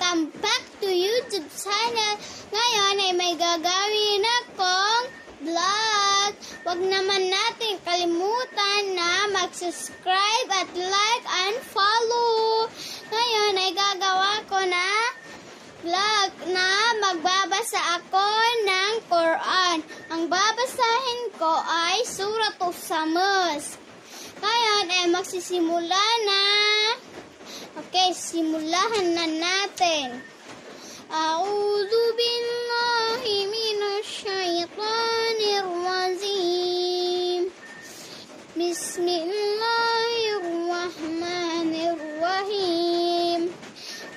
Welcome back to YouTube channel. Ngayon ay may gagawin akong vlog. Huwag naman natin kalimutan na mag-subscribe at like and follow. Ngayon ay gagawa ko na vlog na magbabasa ako ng Quran. Ang babasahin ko ay Suratul Shams. Ngayon ay magsisimula na. Okay, simulahan na natin. A'udhu billahi minash shaitanir rajim. Bismillahirrahmanirrahim.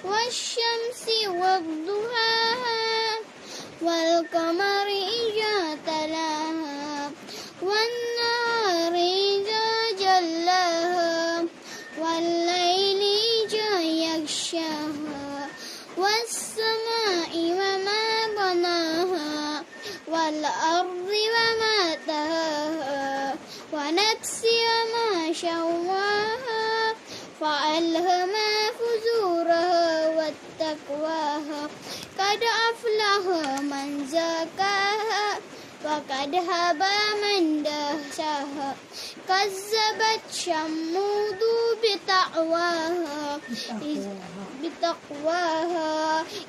Wasyamsi wadduhaha wal qamari idza talaha wan nahari idza jallaha wal laili والسماء وما بناها والأرض وما طهاها ونفس وما سواها فألهمها فجورها وتقواها قد أفلح من زكاها وقد خاب من دساها كذبت ثمود بتقواها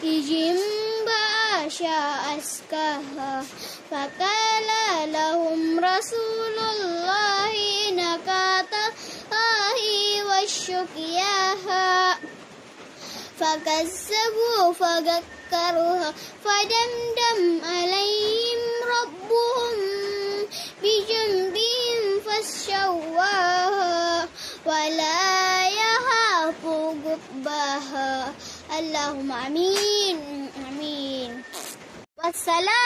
إذ انبعث أشقاها فقال لهم رسول الله ناقة الله وسقياها فكذبوا فعقروها فدمدم عليهم ربهم بذنبهم فسواها ولا يخاف عقباها. اللهم آمين آمين. والسلام.